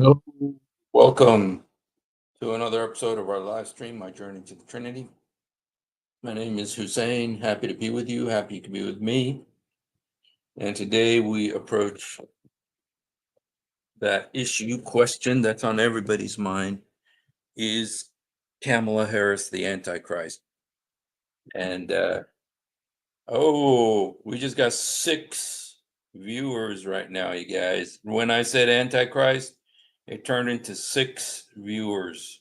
Hello. Welcome to another episode of our live stream, My Journey to the Trinity. My name is Hussein. Happy to be with you. Happy you can be with me. And today we approach that question that's on everybody's mind. Is Kamala Harris the Antichrist? And we just got 6 viewers right now, you guys. When I said Antichrist, it turned into 6 viewers.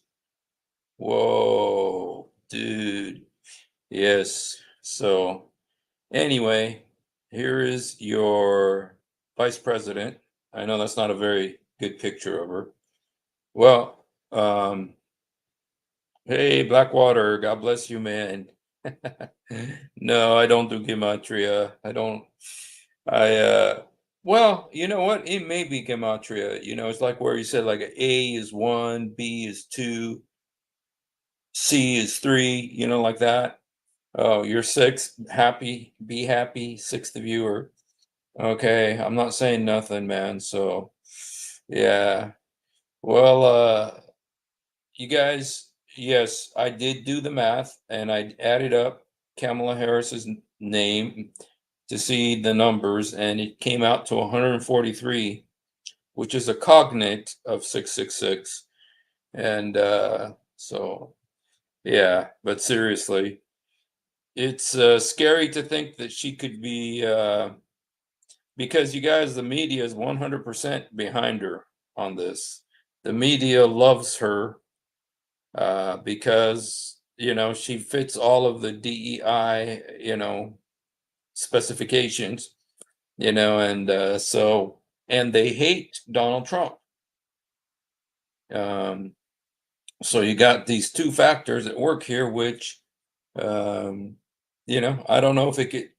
Whoa, dude. Yes. So anyway, here is your vice president. I know that's not a very good picture of her. Well, hey, Blackwater, God bless you, man. No, I don't do gematria. I don't. I well, you know what? It may be gematria. It's like where you said like A is 1, B is 2, C is 3. Like that. Oh, you're 6. Happy. Be happy. 6th viewer. Okay, I'm not saying nothing, man. So, yeah. Well, you guys, yes, I did do the math and I added up Kamala Harris's name to see the numbers, and it came out to 143, which is a cognate of 666. And so, yeah, but seriously, it's scary to think that she could be, because you guys, the media is 100% behind her on this. The media loves her because, she fits all of the DEI, specifications, and and they hate Donald Trump. Um, so you got these 2 factors at work here, which Um, I don't know if it could.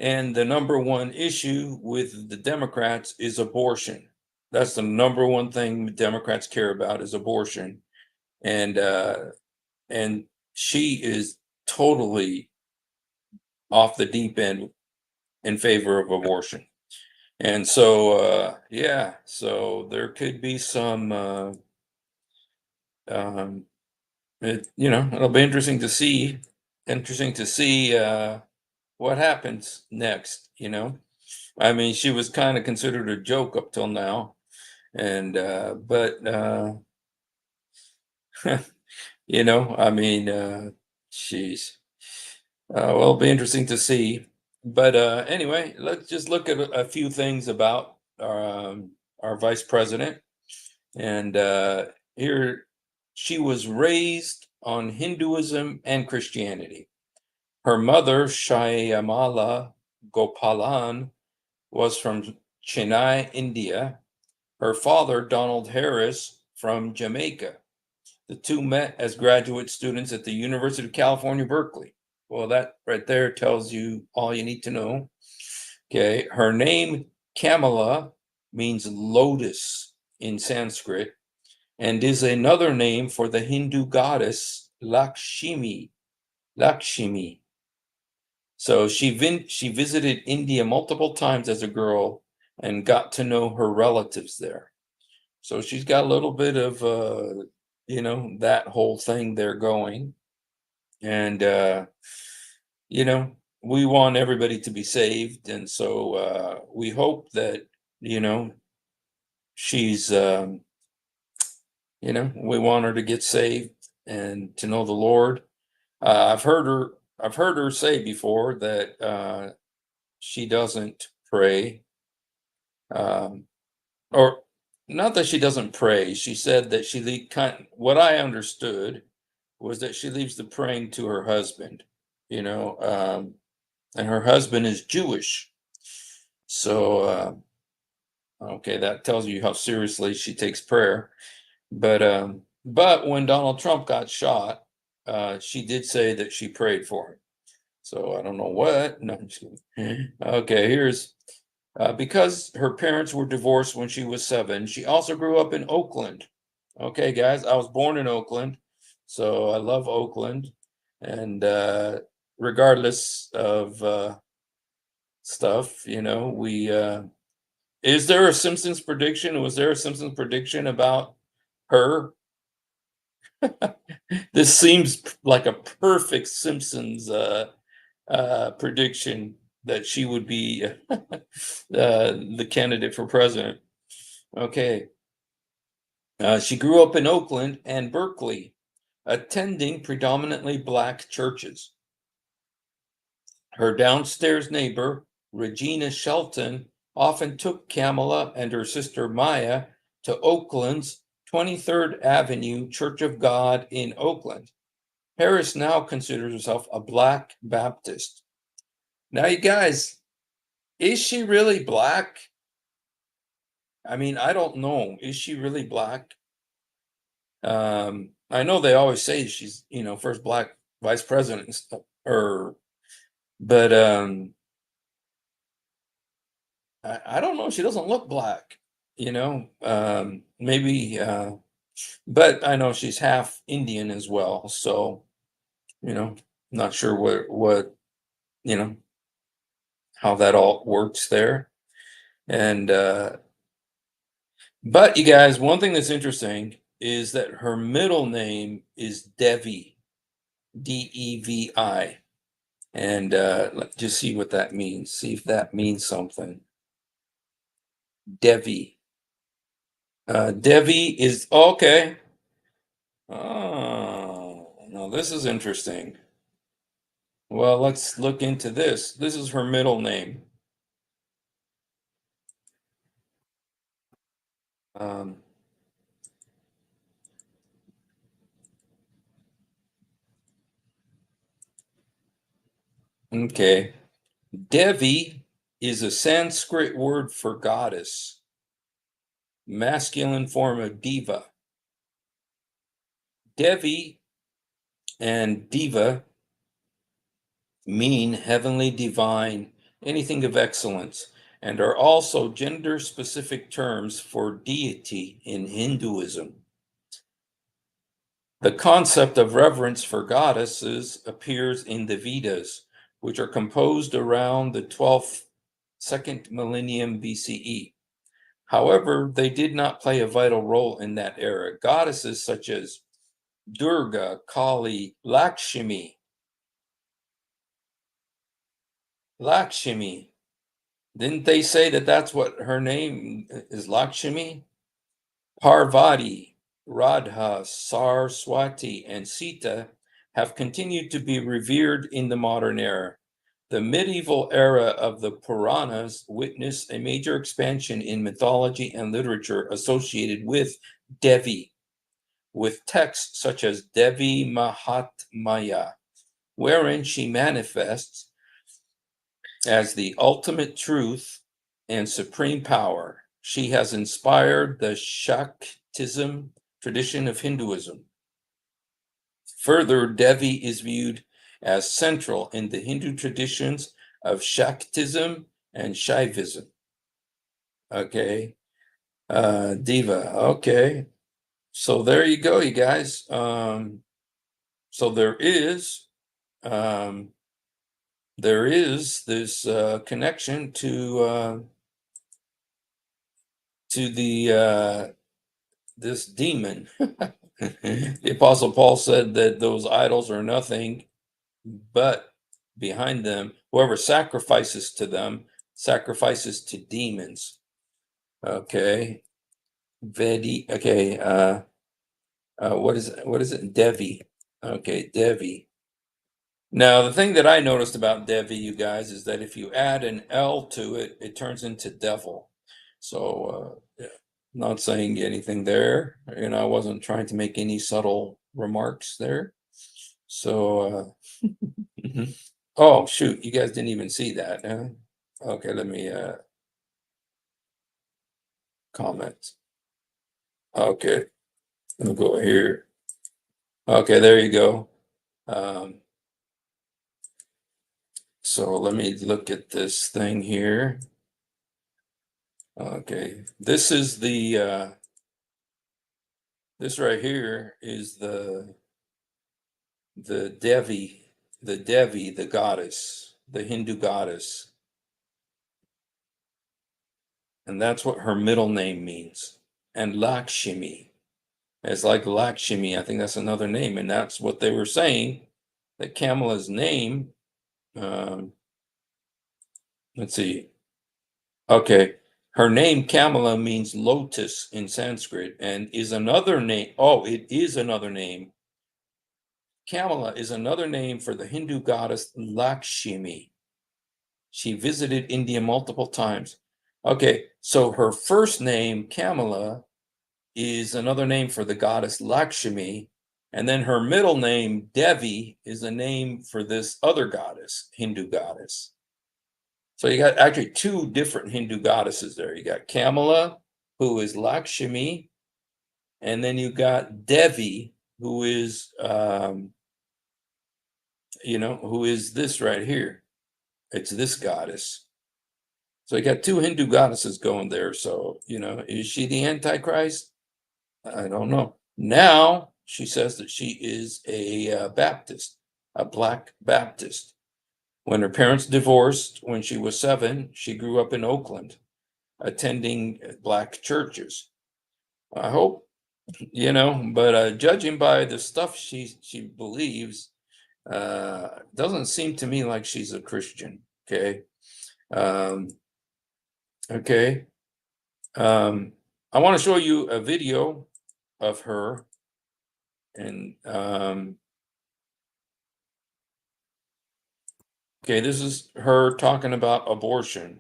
And the number one issue with the Democrats is abortion. That's the number one thing Democrats care about is abortion. And and she is totally off the deep end in favor of abortion. And so yeah, so there could be some um it'll be interesting to see what happens next. I mean, she was kind of considered a joke up till now, and but I mean, she's well, it'll be interesting to see. But anyway, let's just look at a few things about our vice president. And here, she was raised on Hinduism and Christianity. Her mother, Shyamala Gopalan, was from Chennai, India. Her father, Donald Harris, from Jamaica. The two met as graduate students at the University of California, Berkeley. Well, that right there tells you all you need to know. Okay, her name, Kamala, means lotus in Sanskrit and is another name for the Hindu goddess Lakshmi. Lakshmi. So she visited India multiple times as a girl and got to know her relatives there. So she's got a little bit of that whole thing there going. And you know, we want everybody to be saved, and so we hope that you know she's we want her to get saved and to know the Lord. I've heard her say before that she doesn't pray, um, or not that she doesn't pray. She said that what I understood was that she leaves the praying to her husband, you know, and her husband is Jewish. So, okay, that tells you how seriously she takes prayer. But when Donald Trump got shot, she did say that she prayed for him. So I don't know what. No, I'm just kidding. Okay, here's because her parents were divorced when she was 7. She also grew up in Oakland. Okay, guys, I was born in Oakland, so I love Oakland, and regardless of stuff, we Is there a Simpsons prediction? Was there a Simpsons prediction about her? This seems like a perfect Simpsons prediction that she would be the candidate for president. Okay. She grew up in Oakland and Berkeley, attending predominantly black churches. Her downstairs neighbor, Regina Shelton, often took Kamala and her sister Maya to Oakland's 23rd Avenue Church of God in Oakland. Harris now considers herself a Black Baptist. Now, you guys, is she really black? I mean, I don't know. Is she really black? I know they always say she's, first black vice president and stuff, but I don't know. She doesn't look black, maybe, but I know she's half Indian as well. So, not sure you know, how that all works there. And, but you guys, one thing that's interesting is that her middle name is Devi, Devi. And let's just see what that means. See if that means something. Devi. Devi is okay. Oh, now this is interesting. Well, let's look into this. This is her middle name. Um, okay. Devi is a Sanskrit word for goddess, masculine form of diva. Devi and diva mean heavenly, divine, anything of excellence, and are also gender specific terms for deity in Hinduism. The concept of reverence for goddesses appears in the Vedas, which are composed around the 12th, second millennium BCE. However, they did not play a vital role in that era. Goddesses such as Durga, Kali, Lakshmi. Didn't they say that that's what her name is, Lakshmi? Parvati, Radha, Saraswati, and Sita have continued to be revered in the modern era. The medieval era of the Puranas witnessed a major expansion in mythology and literature associated with Devi, with texts such as Devi Mahatmya, wherein she manifests as the ultimate truth and supreme power. She has inspired the Shaktism tradition of Hinduism. Further, Devi is viewed as central in the Hindu traditions of Shaktism and Shaivism. Okay. Diva. Okay. So there you go, you guys. So um, there is this connection to the this demon. The Apostle Paul said that those idols are nothing but behind them, whoever sacrifices to them sacrifices to demons. Okay. Vedi. Okay. What is it? Devi. Okay, Devi. Now, the thing that I noticed about Devi, you guys, is that if you add an L to it, it turns into devil. So, yeah, not saying anything there. I wasn't trying to make any subtle remarks there. So, mhm. Oh, shoot, you guys didn't even see that, huh? Okay, let me comment. Okay, let me go here. Okay, there you go. Um, so let me look at this thing here. Okay, this is this right here is the Devi, the goddess, the Hindu goddess. and that's what her middle name means. And Lakshmi, it's like Lakshmi. I think that's another name, and that's what they were saying. That Kamala's name. Um, let's see. Okay, her name Kamala means lotus in Sanskrit, and is another name. Oh, it is another name. Kamala is another name for the Hindu goddess Lakshmi. She visited India multiple times. Okay, so her first name, Kamala, is another name for the goddess Lakshmi, and then her middle name, Devi, is a name for this other goddess, Hindu goddess. So you got actually two different Hindu goddesses there. You got Kamala, who is Lakshmi, and then you got Devi, who is, who is this right here. It's this goddess. So you got two Hindu goddesses going there. So, is she the Antichrist? I don't know. Now she says that she is a Baptist, a Black Baptist. When her parents divorced when she was 7, she grew up in Oakland, attending Black churches. I hope, but judging by the stuff she believes, doesn't seem to me like she's a Christian. Okay. Um, okay. I want to show you a video of her, and okay, this is her talking about abortion,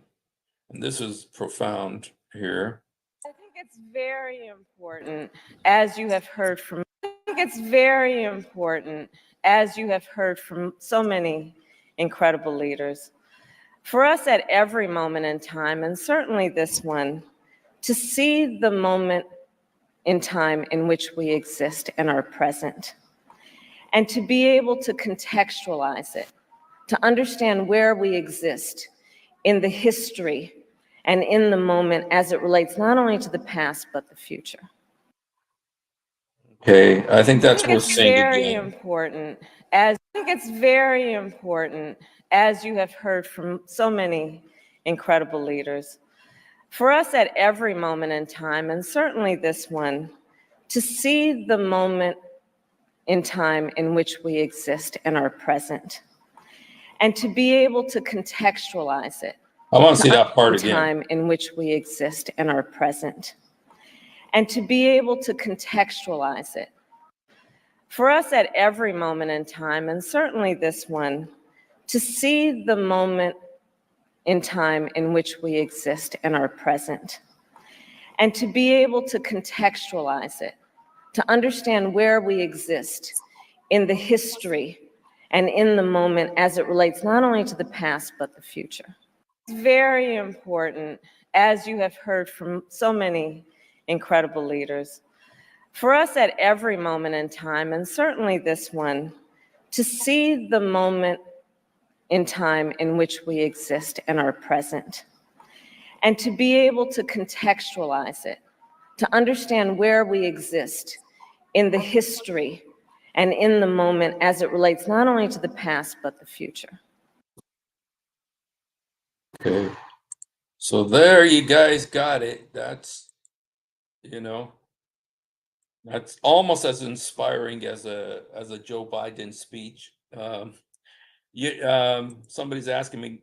and this is profound here. I think it's very important, as you have heard from, I think it's very important, as you have heard from so many incredible leaders, for us at every moment in time, and certainly this one, to see the moment in time in which we exist and are present, and to be able to contextualize it, to understand where we exist in the history and in the moment as it relates not only to the past, but the future. Okay, I think that's worth It's saying very again. important, I think it's very important, as you have heard from so many incredible leaders, for us at every moment in time, and certainly this one, to see the moment in time in which we exist and are present, and to be able to contextualize it. I want to see that part again. Time in which we exist and are present, and to be able to contextualize it. For us at every moment in time, and certainly this one, to see the moment in time in which we exist and are present, and to be able to contextualize it, to understand where we exist in the history and in the moment as it relates not only to the past, but the future. It's very important, as you have heard from so many incredible leaders, for us at every moment in time, and certainly this one, to see the moment in time in which we exist and are present, and to be able to contextualize it, to understand where we exist in the history and in the moment as it relates not only to the past, but the future. Okay, so there you guys got it. That's, that's almost as inspiring as a Joe Biden speech. Somebody's asking me,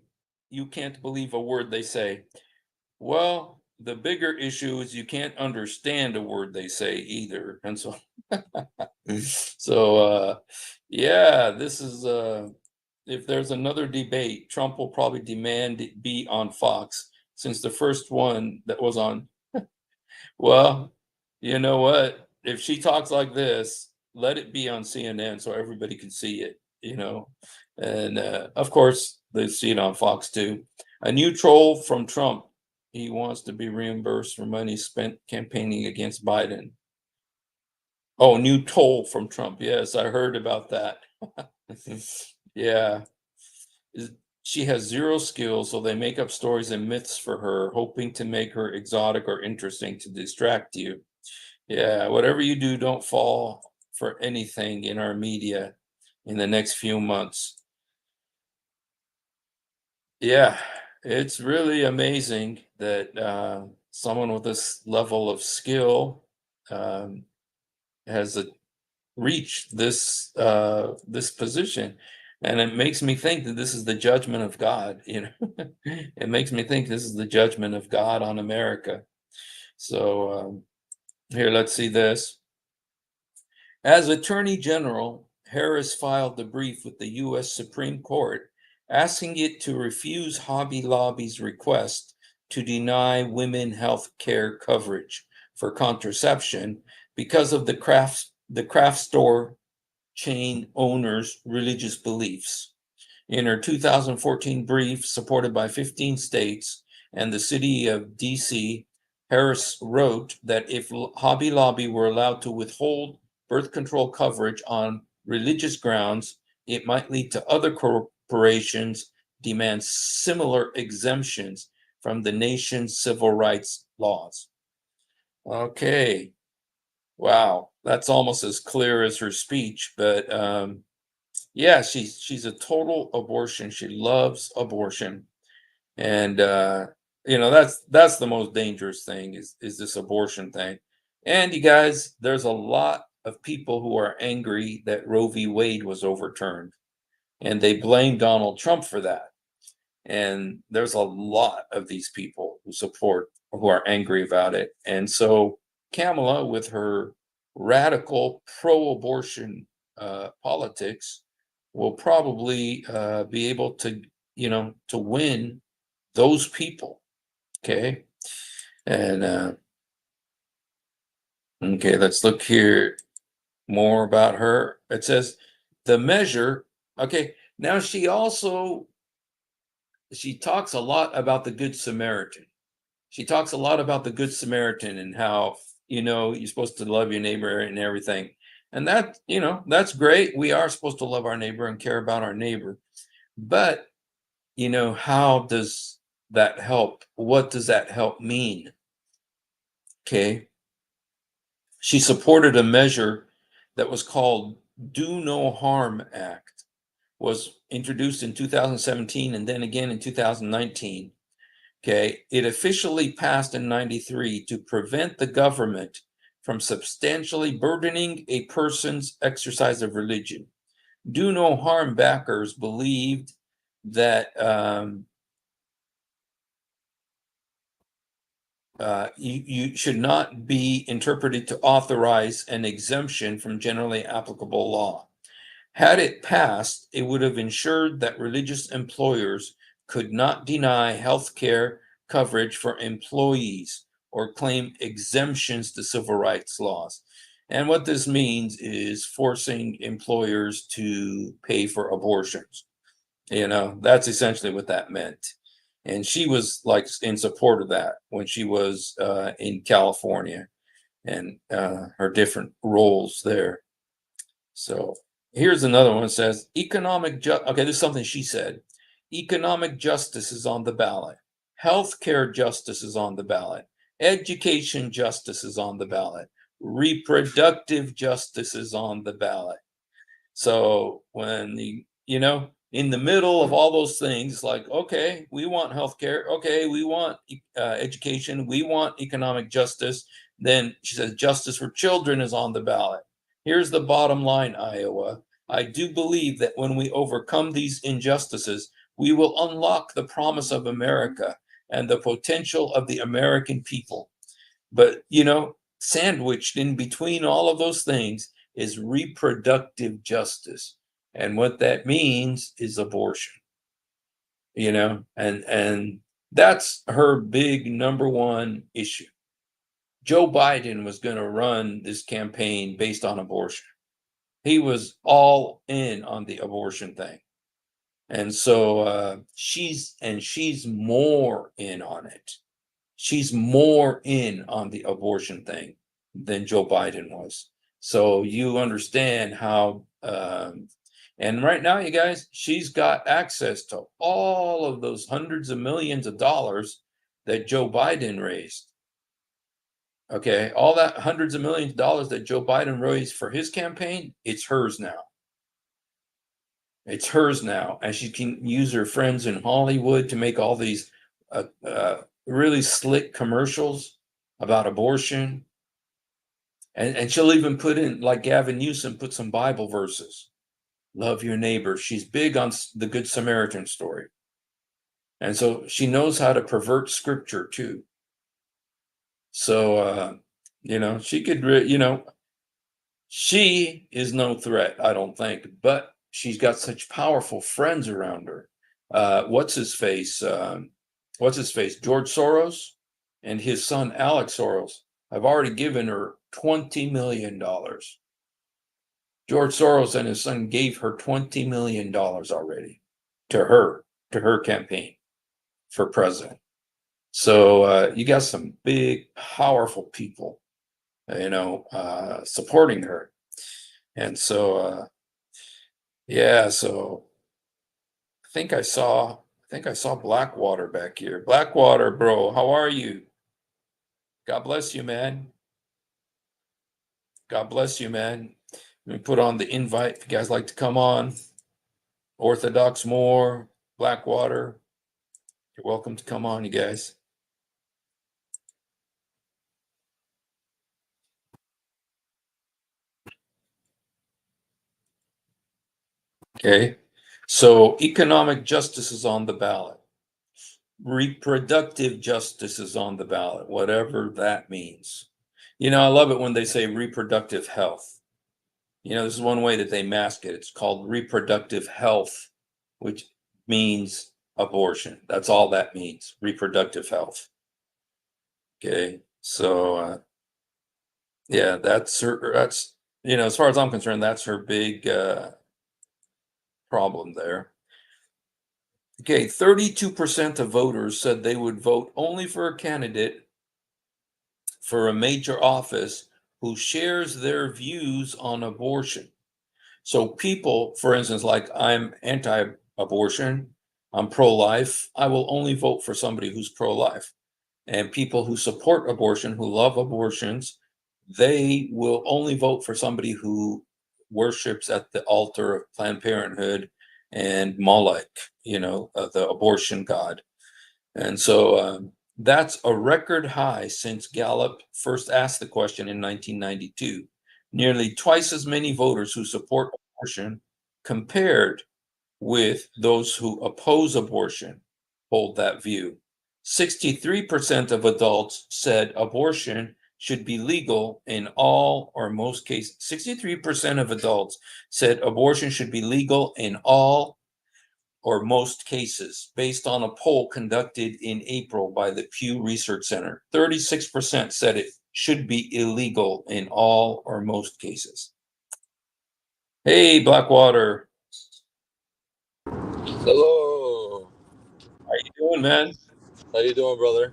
you can't believe a word they say. Well, the bigger issue is you can't understand a word they say either. And so, yeah, this is, if there's another debate, Trump will probably demand it be on Fox, since the first one that was on. Well, you know what? If she talks like this, let it be on CNN so everybody can see it. And of course, they see it on Fox too. A new troll from Trump. He wants to be reimbursed for money spent campaigning against Biden. Oh, new toll from Trump. Yes, I heard about that. Yeah. She has zero skills, so they make up stories and myths for her, hoping to make her exotic or interesting to distract you. Yeah, whatever you do, don't fall for anything in our media in the next few months. Yeah, It's really amazing that someone with this level of skill um, has reached this position, and it makes me think that this is the judgment of God. It makes me think this is the judgment of God on America. So here, let's see this. As Attorney General, Harris filed a brief with the U.S. Supreme Court asking it to refuse Hobby Lobby's request to deny women health care coverage for contraception because of the craft store chain owner's religious beliefs. In her 2014 brief, supported by 15 states and the city of DC, Harris wrote that if Hobby Lobby were allowed to withhold birth control coverage on religious grounds, it might lead to other corporations demand similar exemptions from the nation's civil rights laws. Okay, wow, that's almost as clear as her speech, but yeah, she's a total abortion. She loves abortion, and that's the most dangerous thing is this abortion thing. And you guys, there's a lot of people who are angry that Roe v. Wade was overturned, and they blame Donald Trump for that. And there's a lot of these people who are angry about it. And so Kamala, with her radical pro-abortion politics, will probably be able to, to win those people. Okay. And okay, let's look here more about her. It says the measure. Okay. Now she talks a lot about the Good Samaritan. She talks a lot about the Good Samaritan and how, you're supposed to love your neighbor and everything. And that, that's great. We are supposed to love our neighbor and care about our neighbor. But, how does that help? What does that help mean? Okay. She supported a measure that was called Do No Harm Act, was introduced in 2017 and then again in 2019. Okay, it officially passed in 93 to prevent the government from substantially burdening a person's exercise of religion. Do no harm backers believed that you should not be interpreted to authorize an exemption from generally applicable law. Had it passed, it would have ensured that religious employers could not deny health care coverage for employees or claim exemptions to civil rights laws. And what this means is forcing employers to pay for abortions. That's essentially what that meant. And she was like in support of that when she was in California and her different roles there. So here's another one that says okay, this is something she said. Economic justice is on the ballot. Healthcare justice is on the ballot. Education justice is on the ballot. Reproductive justice is on the ballot. So when in the middle of all those things, like, okay, we want healthcare, okay, we want education, we want economic justice. Then she says justice for children is on the ballot. Here's the bottom line, Iowa. I do believe that when we overcome these injustices, we will unlock the promise of America and the potential of the American people. But, sandwiched in between all of those things is reproductive justice. And what that means is abortion, and that's her big number one issue. Joe Biden was going to run this campaign based on abortion. He was all in on the abortion thing. And so she's more in on it. She's more in on the abortion thing than Joe Biden was. So you understand how, and right now, you guys, she's got access to all of those hundreds of millions of dollars that Joe Biden raised. Okay, all that hundreds of millions of dollars that Joe Biden raised for his campaign, it's hers now. It's hers now, and she can use her friends in Hollywood to make all these really slick commercials about abortion. And she'll even put in, like Gavin Newsom, put some Bible verses. Love your neighbor. She's big on the Good Samaritan story. And so she knows how to pervert scripture too. So, she could, she is no threat, I don't think, but she's got such powerful friends around her. What's his face? George Soros and his son, Alex Soros, have already given her $20 million. George Soros and his son gave her $20 million already to her campaign for president. So you got some big, powerful people, supporting her. And so, yeah, so I think I saw Blackwater back here. Blackwater, bro, how are you? God bless you, man. God bless you, man. Let me put on the invite if you guys like to come on. Orthodox Moore, Blackwater. You're welcome to come on, you guys. Okay. So economic justice is on the ballot. Reproductive justice is on the ballot, whatever that means. I love it when they say reproductive health. This is one way that they mask it. It's called reproductive health, which means abortion. That's all that means, reproductive health. Okay. So, yeah, that's as far as I'm concerned, that's her big problem there. Okay, 32% of voters said they would vote only for a candidate for a major office who shares their views on abortion. So people, for instance, like I'm anti-abortion, I'm pro-life, I will only vote for somebody who's pro-life. And people who support abortion, who love abortions, they will only vote for somebody who worships at the altar of Planned Parenthood and Moloch, the abortion god. And so that's a record high since Gallup first asked the question in 1992. Nearly twice as many voters who support abortion compared with those who oppose abortion hold that view. 63% of adults said abortion should be legal in all or most cases. 63% of adults said abortion should be legal in all or most cases, based on a poll conducted in April by the Pew Research Center. 36% said it should be illegal in all or most cases. Hey, Blackwater. Hello. How you doing, man? How you doing, brother?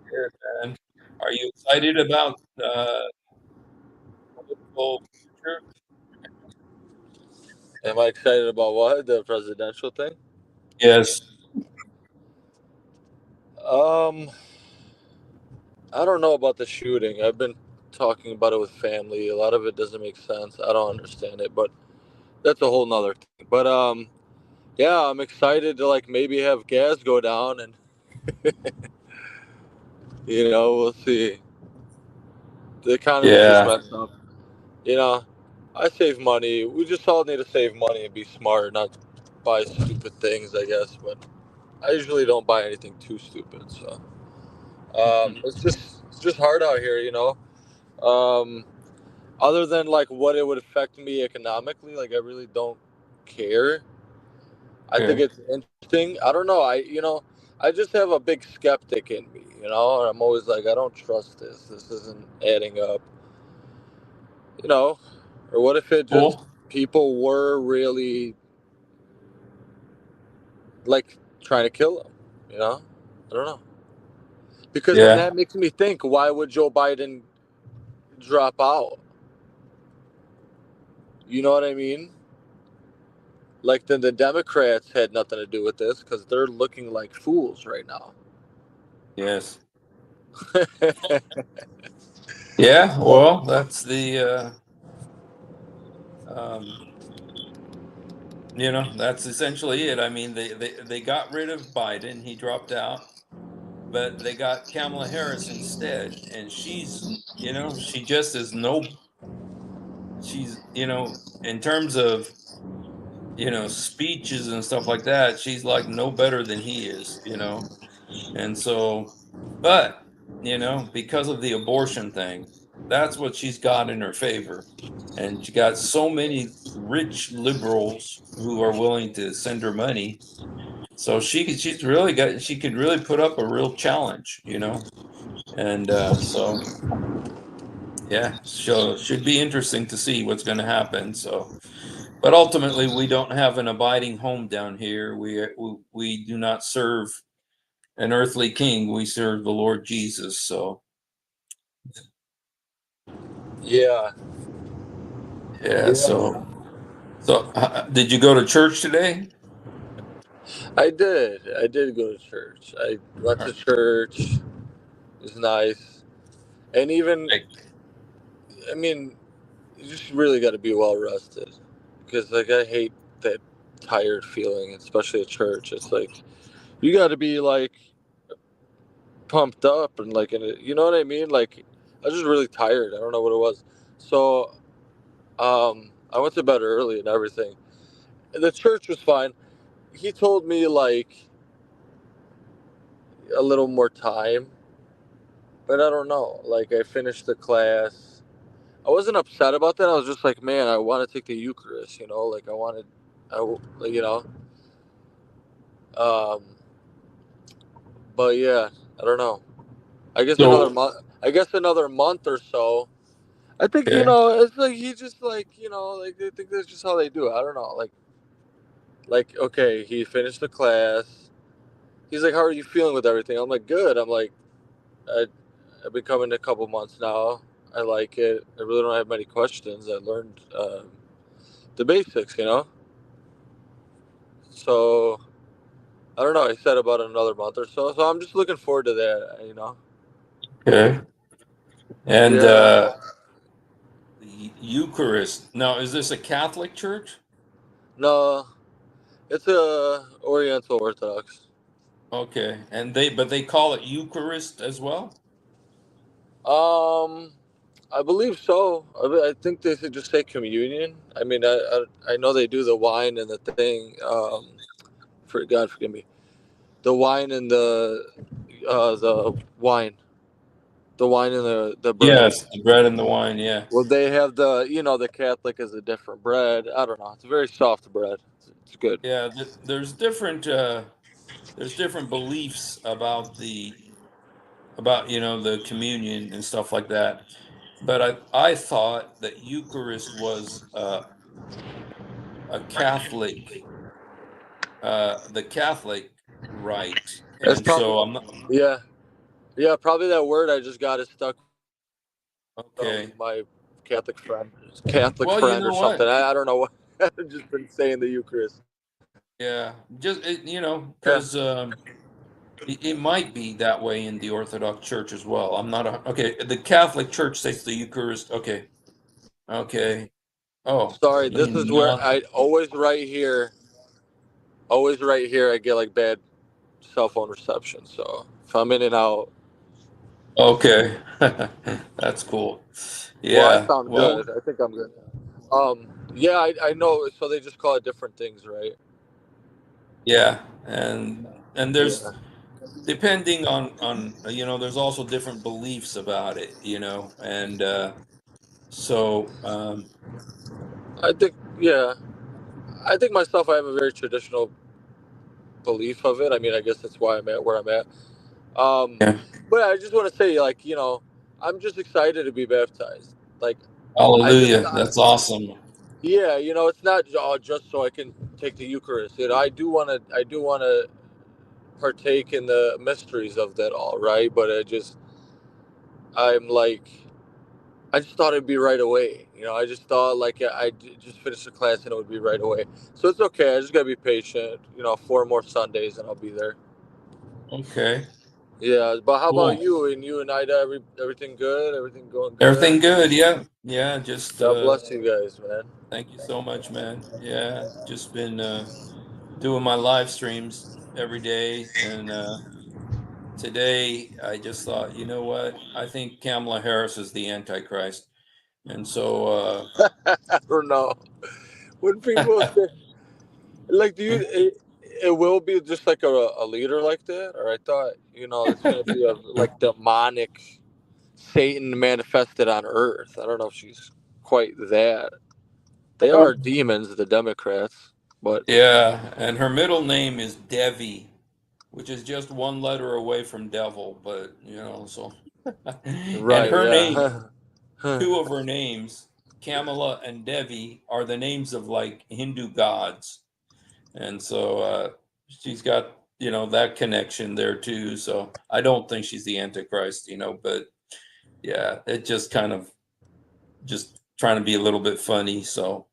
Good, man. Are you excited about political future? Am I excited about what? The presidential thing? Yes. Um, I don't know about the shooting. I've been talking about it with family. A lot of it doesn't make sense. I don't understand it, but that's a whole nother thing. But yeah, I'm excited to like maybe have gas go down and we'll see. The economy's just Yeah. messed up. You know, I save money. We just all need to save money and be smart, not buy stupid things, I guess. But I usually don't buy anything too stupid, so. It's just hard out here, Um, other than like what it would affect me economically, like I really don't care. I think Okay. it's interesting. I don't know. I just have a big skeptic in me. And I'm always like, I don't trust this. This isn't adding up. You know, or what if it just Cool. people were really like trying to kill him? I don't know. Because then Yeah. that makes me think, why would Joe Biden drop out? You know what I mean? Like then the Democrats had nothing to do with this because they're looking like fools right now. Yes. Yeah. Well, that's um, that's essentially it. I mean, they got rid of Biden. He dropped out. but they got Kamala Harris instead, and she's, she just is no, she's, in terms of, speeches and stuff like that, she's like no better than he is. And so, but, because of the abortion thing, that's what she's got in her favor. And she got so many rich liberals who are willing to send her money. So she could really put up a real challenge. And so yeah, so should be interesting to see what's going to happen. So, but ultimately, we don't have an abiding home down here. We do not serve an earthly king. We serve the Lord Jesus. So Yeah. yeah. Yeah. So did you go to church today? I did. I did go to church. I went Or- to church. It was nice. And even, Like, I mean, you just really got to be well rested. Because, like, I hate that tired feeling, especially at church. It's like, you got to be, like, pumped up and, like, you know what I mean? Like, I was just really tired. I don't know what it was. So, I went to bed early and everything. And the church was fine. He told me, like, a little more time. But I don't know. Like, I finished the class. I wasn't upset about that. I was just like, man, I want to take the Eucharist, like I wanted, like, um, but yeah, I don't know. I guess another so month. I guess another month or so. I think okay. it's like he just like like they think that's just how they do it. I don't know. Like okay, he finished the class. He's like, how are you feeling with everything? I'm like, good. I'm like, I I've been coming a couple months now. I like it. I really don't have many questions. I learned the basics. So I don't know. He said about another month or so. So I'm just looking forward to that. Okay. And Yeah. the Eucharist. Now, is this a Catholic church? No, it's a Oriental Orthodox. Okay. And but they call it Eucharist as well? Um, I believe so. I think they should just say communion. I mean, I know they do the wine and the thing. For God forgive me, the wine and the wine and the bread. Yes, the bread and the wine, yeah. Well, they have the Catholic is a different bread. I don't know. It's a very soft bread. It's good. Yeah, there's different beliefs about the communion and stuff like that. But I thought that Eucharist was a Catholic the Catholic rite. That's And probably so I'm not yeah, yeah. Probably that word I just got is stuck from okay. my Catholic friend, Catholic Well, you friend or know something. what? I don't know what. I've just been saying the Eucharist. Yeah, just Yeah. because it might be that way in the Orthodox Church as well. I'm not okay. The Catholic Church states the Eucharist. Okay, okay. Oh, Sorry, let me this is where not. I always right here. I get like bad cell phone reception. So if I'm in and out, Okay, that's cool. well, I Yeah. sound Well, good. I think I'm good. Yeah, I know. So they just call it different things, right? yeah, and there's Yeah. depending on there's also different beliefs about it, and so I think yeah. I think myself, I have a very traditional belief of it. I mean, I guess that's why I'm at where I'm at. Um, yeah. but I just want to say, like, I'm just excited to be baptized. Like, I just, Hallelujah. That's awesome. yeah, it's not just so I can take the Eucharist. I do want to partake in the mysteries of that all, right? But I'm like, I just thought it'd be right away. I just thought like just finish the class and it would be right away. So it's okay. I just gotta be patient. 4 more Sundays and I'll be there. Okay. Yeah, but how about Cool. you and Ida? Everything good? Everything going good? Everything good? Yeah. Yeah. Just God bless you guys, man. thank you so much, man. Yeah. Just been doing my live streams every day and today I just thought, you know what? I think Kamala Harris is the Antichrist. And so, I don't know. When people say, like, do you? It will be just like a leader like that, or I thought, it's gonna be a like demonic Satan manifested on Earth. I don't know if she's quite that. They are demons, the Democrats, but yeah, and her middle name is Devi, which is just one letter away from devil, but so and right, her name, yeah. two of her names, Kamala and Devi, are the names of like Hindu gods. And so she's got, that connection there too. So I don't think she's the Antichrist, but yeah, it just kind of just trying to be a little bit funny. So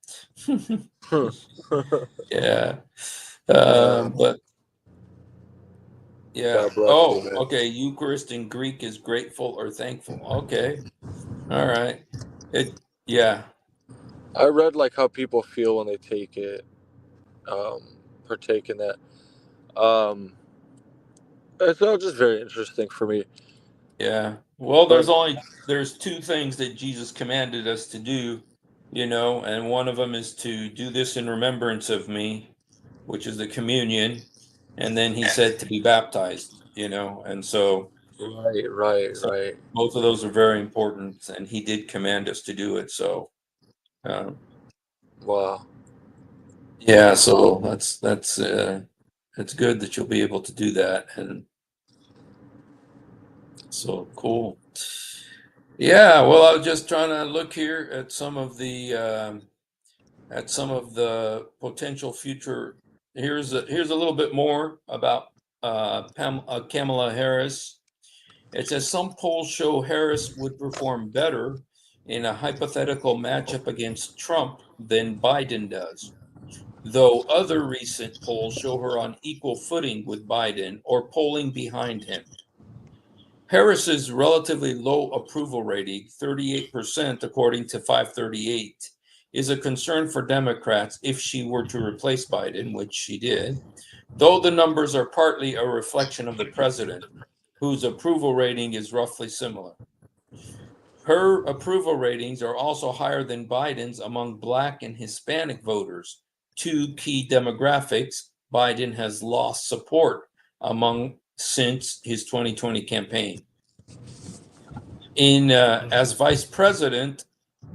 yeah. Yeah. But yeah. God bless you, Oh, man. okay. Eucharist in Greek is grateful or thankful. Okay. All right. It, yeah. I read like how people feel when they take it, um, partake in that. Um, it's all just very interesting for me. Yeah. Well, But there's two things that Jesus commanded us to do, and one of them is to do this in remembrance of me, which is the communion, and then he said to be baptized, and right, right, so right. both of those are very important, and he did command us to do it. So, um, Wow. yeah, so it's good that you'll be able to do that, and so cool. Yeah, well, I was just trying to look here at some of the potential future. Here's a little bit more about Kamala Harris. It says some polls show Harris would perform better in a hypothetical matchup against Trump than Biden does, though other recent polls show her on equal footing with Biden or polling behind him. Harris's relatively low approval rating, 38% according to 538, is a concern for Democrats if she were to replace Biden, which she did, though the numbers are partly a reflection of the president, whose approval rating is roughly similar. Her approval ratings are also higher than Biden's among Black and Hispanic voters, two key demographics Biden has lost support among since his 2020 campaign. As vice president,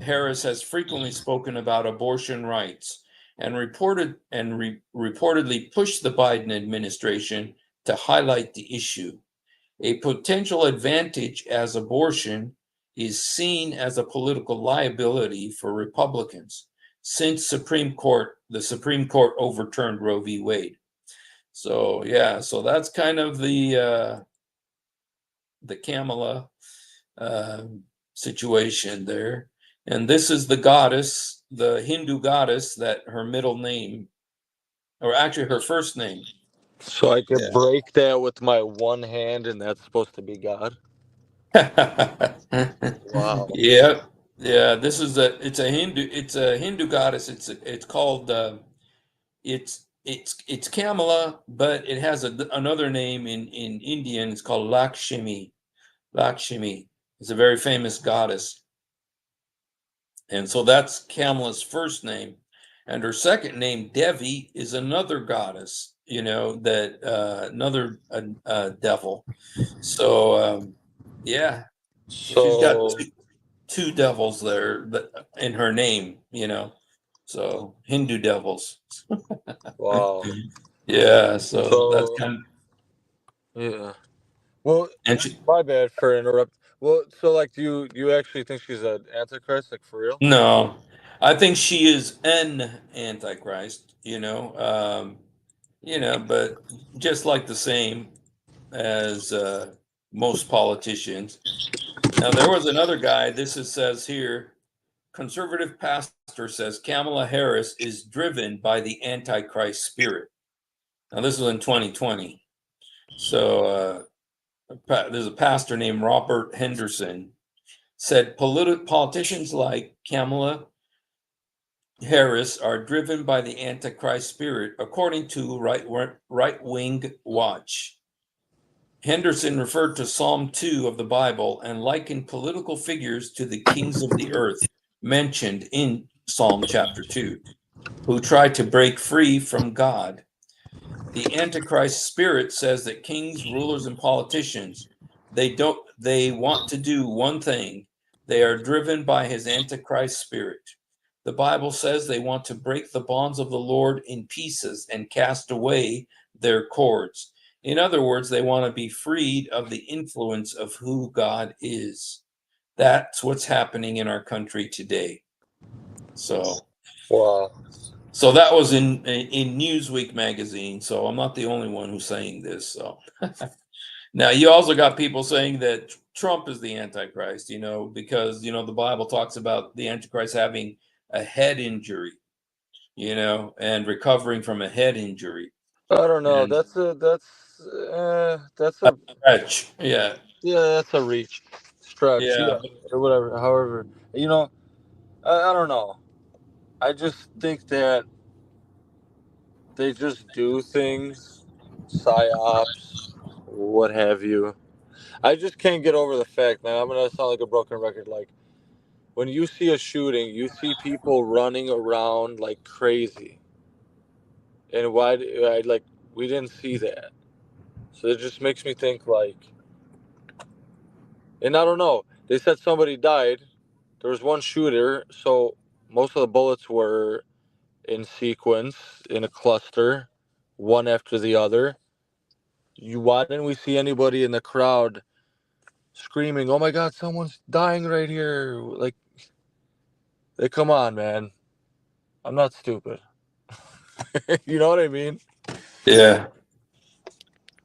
Harris has frequently spoken about abortion rights and reportedly pushed the Biden administration to highlight the issue. A potential advantage as abortion is seen as a political liability for Republicans since the Supreme Court overturned Roe v. Wade. So yeah, so that's kind of the Kamala uh, situation there. And this is the goddess, the Hindu goddess that her middle name, or actually her first name. So I could Yeah. break that with my one hand, and that's supposed to be God. Wow. Yeah. Yeah. It's a Hindu goddess. It's called, it's Kamala, but it has another name in Indian. It's called Lakshmi. Lakshmi is a very famous goddess. And so that's Kamala's first name. And her second name, Devi, is another goddess, that another devil. So, yeah, she's got So two devils there in her name, so Hindu devils. wow. Yeah, so that's So kind of, yeah. Well, and she, my bad for interrupt. Well, so like, do you actually think she's an antichrist, like for real? no, I think she is an antichrist, but just like the same as most politicians. Now, there was another guy, says here, conservative pastor says Kamala Harris is driven by the Antichrist spirit. Now, this was in 2020. So, there's a pastor named Robert Henderson said politicians like Kamala Harris are driven by the Antichrist spirit, according to Right Wing Watch. Henderson referred to Psalm 2 of the Bible and likened political figures to the kings of the earth mentioned in Psalm chapter 2, who tried to break free from God. The Antichrist spirit says that kings, rulers, and politicians, they want to do one thing. They are driven by his Antichrist spirit. The Bible says they want to break the bonds of the Lord in pieces and cast away their cords. In other words, they want to be freed of the influence of who God is. That's what's happening in our country today. So Wow. so that was in Newsweek magazine. So I'm not the only one who's saying this. So now you also got people saying that Trump is the Antichrist, because the Bible talks about the Antichrist having a head injury, and recovering from a head injury. I don't know. And That's a a stretch. Yeah. yeah, that's a reach, stretch, Yeah. yeah, or whatever. However, you know, I don't know. I just think that they just do things, psyops, what have you. I just can't get over the fact, man. I'm gonna sound like a broken record. Like when you see a shooting, you see people running around like crazy, and like we didn't see that. So it just makes me think like, and I don't know. They said somebody died. There was one shooter, so most of the bullets were in sequence, in a cluster, one after the other. Why didn't we see anybody in the crowd screaming, "Oh my God, someone's dying right here!" Like, come on, man. I'm not stupid. You know what I mean? Yeah.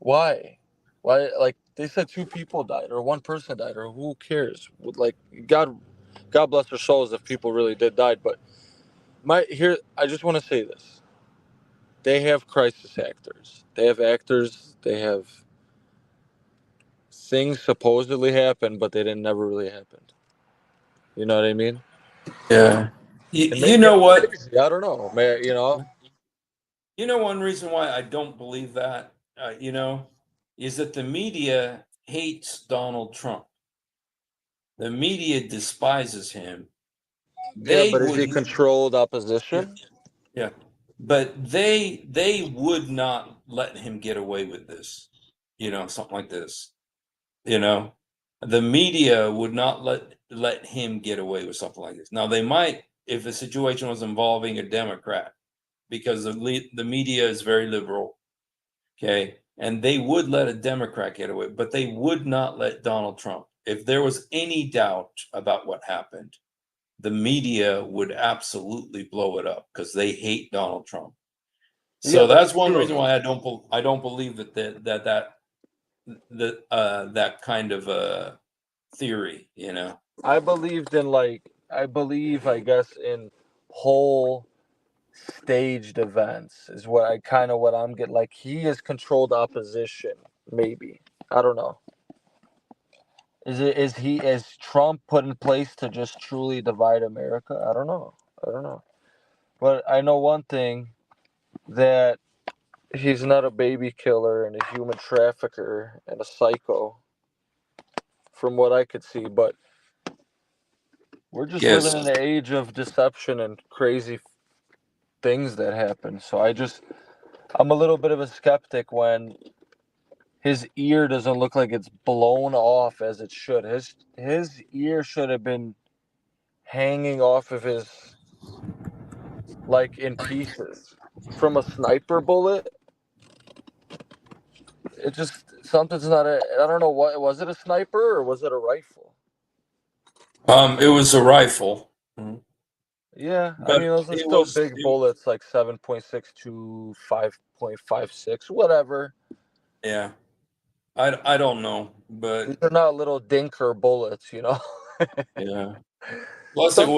Why? Why? Like they said, two people died, or one person died, or who cares? Like God bless their souls if people really did die. But I just want to say this: they have crisis actors. They have actors. They have things supposedly happen, but they didn't never really happened. You know what I mean? Yeah. You, And you maybe know I'm what? crazy. I don't know. One reason why I don't believe that, is that the media hates Donald Trump. The media despises him. Yeah, They but is he would, controlled yeah, opposition? yeah, but they would not let him get away with this, something like this. You know, the media would not let him get away with something like this. Now they might if the situation was involving a Democrat, because the media is very liberal. Okay. And they would let a Democrat get away, but they would not let Donald Trump. If there was any doubt about what happened, the media would absolutely blow it up because they hate Donald Trump. Yeah, So that's that's one true. reason why I don't believe that kind of a theory, I believe, I guess, in whole staged events is what I'm getting. Like he is controlled opposition, maybe. I don't know. Is Trump put in place to just truly divide America? I don't know. I don't know. But I know one thing, that he's not a baby killer and a human trafficker and a psycho, from what I could see. But we're just living Yes. in an age of deception and crazy things that happen. So I'm a little bit of a skeptic when his ear doesn't look like it's blown off as it should. His ear should have been hanging off of his, like, in pieces from a sniper bullet. It just something's not a. I don't know, what was it, a sniper or was it a rifle? It was a rifle. Mhm. Yeah, I But mean those are it still was big bullets, like 7.6 to 5.56, whatever. yeah. I don't know, These but are not little dinker bullets. yeah. Plus, Something.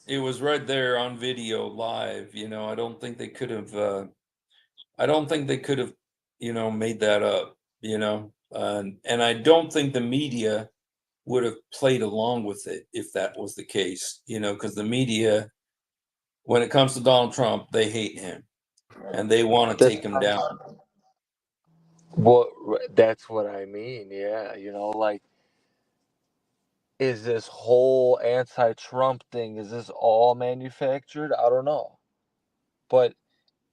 it was right there on video live. I don't think they could have. I don't think they could have, made that up. And I don't think the media would have played along with it if that was the case. Because the media, when it comes to Donald Trump, they hate him and they want to That's take him down. Well, that's what I mean. Yeah, like, is this whole anti-Trump thing, is this all manufactured? I don't know. But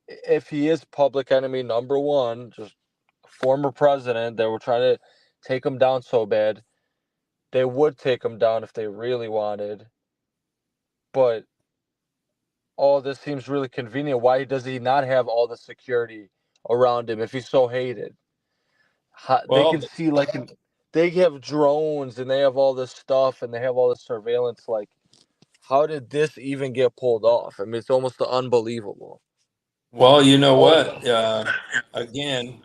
if he is public enemy number one, just former president that were trying to take him down so bad, they would take him down if they really wanted. But all this seems really convenient. Why does he not have all the security around him if he's so hated? They Well, can see, like, they have drones and they have all this stuff and they have all this surveillance. Like, how did this even get pulled off? I mean, it's almost unbelievable. well, you know what? Again,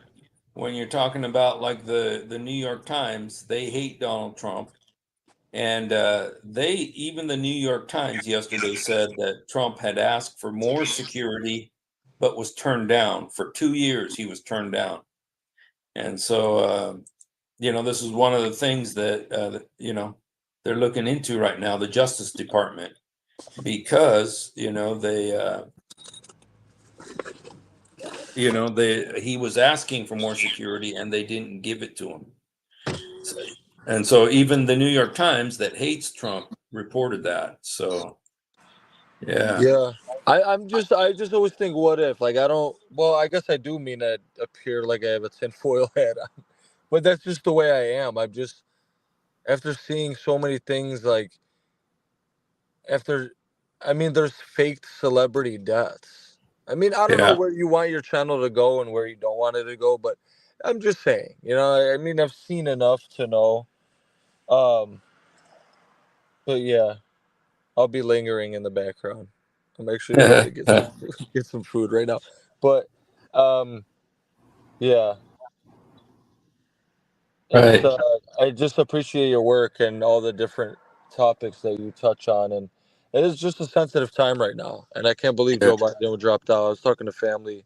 when you're talking about like the New York Times, they hate Donald Trump. And even the New York Times yesterday said that Trump had asked for more security, but was turned down. For 2 years, he was turned down. And so, this is one of the things that they're looking into right now, the Justice Department, because, he was asking for more security and they didn't give it to him. So, and so even the New York Times that hates Trump reported that. So, yeah. Yeah. I just always think, what if? Like, I don't, well, I guess I do mean to appear like I have a tinfoil hat on. But that's just the way I am. I'm just, after seeing so many things, like, after, I mean, there's faked celebrity deaths. I mean, I don't know Yeah. where you want your channel to go and where you don't want it to go, but I'm just saying, I mean, I've seen enough to know. Um, but yeah, I'll be lingering in the background. I'm actually going to get some get some food right now. But um, yeah, it's Right. I just appreciate your work and all the different topics that you touch on, and it is just a sensitive time right now, and I can't believe Yeah. Joe Biden dropped out. I was talking to family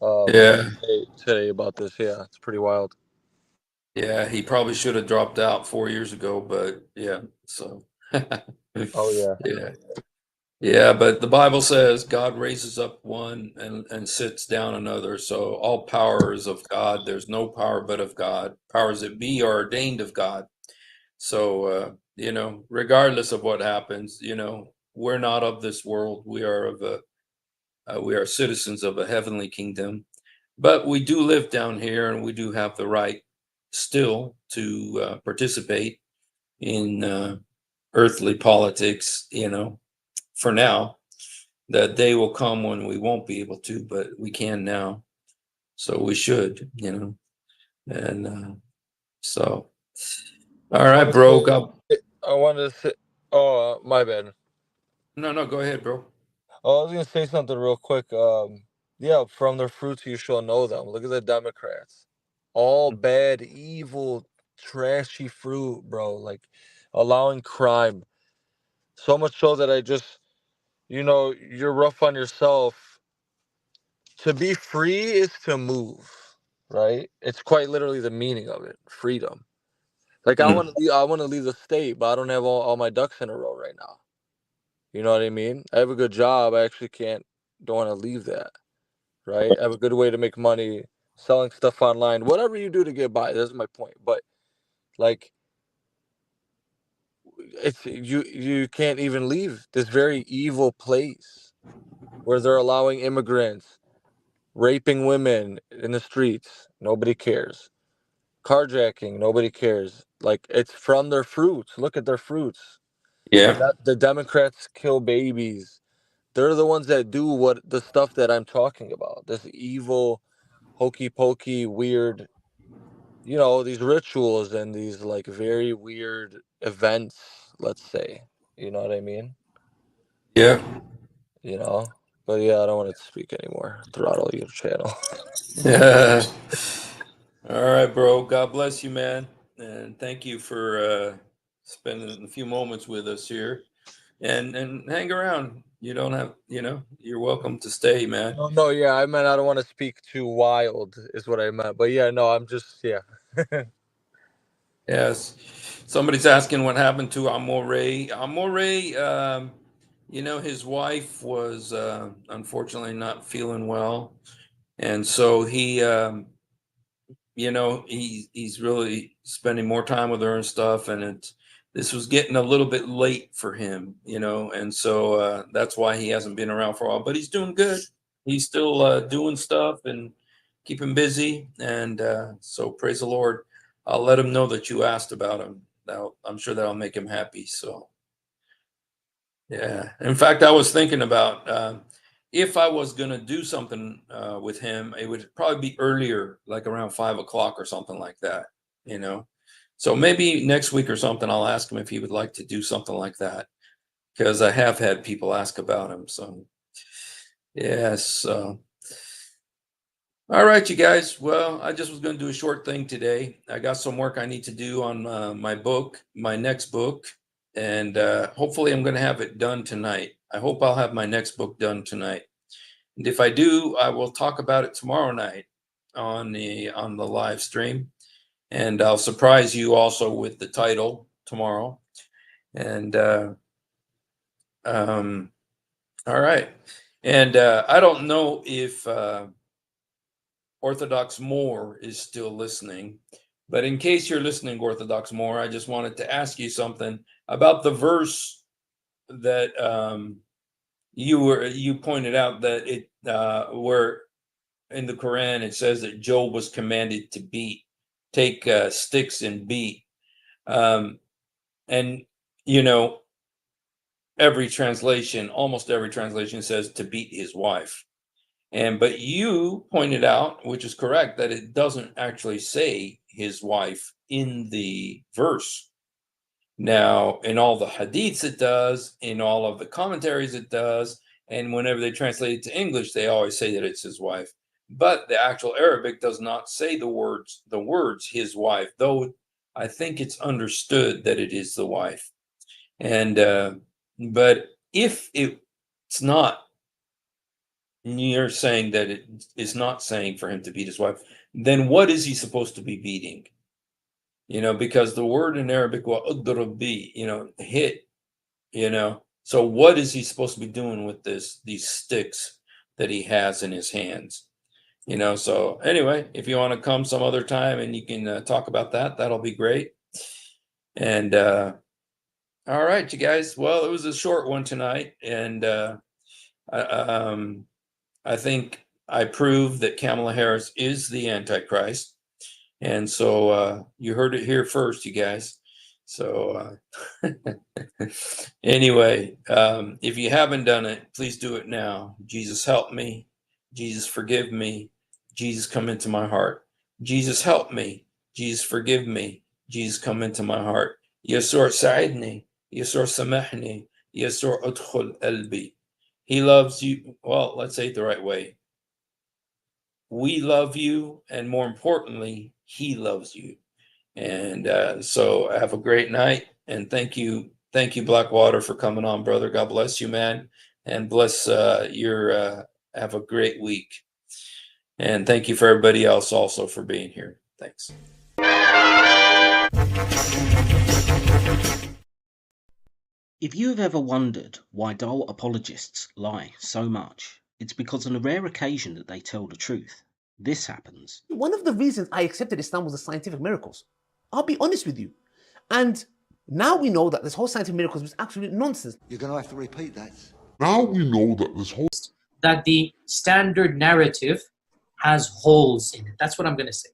Yeah. today about this. Yeah, it's pretty wild. Yeah. He probably should have dropped out 4 years ago, but yeah. So, Oh yeah, yeah. Yeah. But the Bible says God raises up one and sits down another. So all power is of God. There's no power but of God. Powers that be are ordained of God. So, regardless of what happens, we're not of this world. We are citizens of a heavenly kingdom, but we do live down here, and we do have the right still to participate in earthly politics. For now, that day will come when we won't be able to, but we can now. So we should, and so. All I right, want to bro. say, God, I wanted to say, oh, my bad. no, no, go ahead, bro. Oh, I was gonna say something real quick. Yeah, from their fruits you shall know them. Look at the Democrats, all bad, evil, trashy fruit, bro. Like, allowing crime, so much so that you're rough on yourself. To be free is to move, right? It's quite literally the meaning of it, freedom. Like, Mm. I want to leave the state, but I don't have all my ducks in a row right now. You know what I mean? I have a good job. I actually don't want to leave that. Right? I have a good way to make money selling stuff online. Whatever you do to get by, that's my point. But, like, it's you can't even leave this very evil place where they're allowing immigrants, raping women in the streets. Nobody cares. Carjacking, nobody cares. Like, it's from their fruits. Look at their fruits. Yeah. The Democrats kill babies. They're the ones that do what the stuff that I'm talking about. This evil, hokey pokey, weird, these rituals and these, like, very weird events, let's say. You know what I mean? Yeah. You know? But yeah, I don't want to speak anymore. Throttle your channel. Yeah. All right, bro. God bless you, man. And thank you for spending a few moments with us here. And hang around. You don't have, you're welcome to stay, man. No, no, yeah, I meant I don't want to speak too wild, is what I meant. But yeah, no, I'm just, yeah. Yes. Somebody's asking what happened to Amore. Amore, his wife was unfortunately not feeling well. And so he he's really spending more time with her and stuff, and this was getting a little bit late for him, and so that's why he hasn't been around for a while. But he's doing good. He's still doing stuff and keeping busy, and so praise the Lord. I'll let him know that you asked about him. I'm sure that'll make him happy. So yeah. In fact, I was thinking about if I was going to do something with him, it would probably be earlier, like around 5 o'clock or something like that, you know. So maybe next week or something, I'll ask him if he would like to do something like that, because I have had people ask about him. So yes. All right, you guys. Well, I just was going to do a short thing today. I got some work I need to do on my next book, and hopefully I'm going to have it done tonight. I hope I'll have my next book done tonight. And if I do, I will talk about it tomorrow night on the live stream, and I'll surprise you also with the title tomorrow. And all right. And I don't know if Orthodox Moore is still listening, but in case you're listening, Orthodox Moore, I just wanted to ask you something about the verse that you pointed out, that it where in the Quran it says that Job was commanded to take sticks and beat, and almost every translation says to beat his wife. But you pointed out, which is correct, that it doesn't actually say his wife in the verse. Now, in all the hadiths it does, in all of the commentaries it does, and whenever they translate it to English, they always say that it's his wife. But the actual Arabic does not say the words his wife, though I think it's understood that it is the wife. And but if it's not, you're saying that it is not saying for him to beat his wife, then what is he supposed to be beating? Because the word in Arabic, hit, so what is he supposed to be doing with these sticks that he has in his hands? So anyway, if you want to come some other time and you can talk about that, that'll be great. And all right, you guys. Well, it was a short one tonight, and I think I proved that Kamala Harris is the Antichrist. And so you heard it here first, you guys. So anyway, if you haven't done it, please do it now. Jesus, help me. Jesus, forgive me. Jesus, come into my heart. Jesus, help me. Jesus, forgive me. Jesus, come into my heart. Yasur sa'idni. Yasur samahni. Yasur udkhul qalbi. He loves you. Well, let's say it the right way. We love you, and more importantly, he loves you. And so have a great night, and thank you, Blackwater, for coming on, brother. God bless you, man, and bless your have a great week. And thank you for everybody else also for being here. Thanks. If you have ever wondered why dull apologists lie so much, it's because on a rare occasion that they tell the truth, this happens. One of the reasons I accepted Islam was the scientific miracles. I'll be honest with you. And now we know that this whole scientific miracles was absolute nonsense. You're going to have to repeat that. Now we know that that the standard narrative has holes in it. That's what I'm going to say.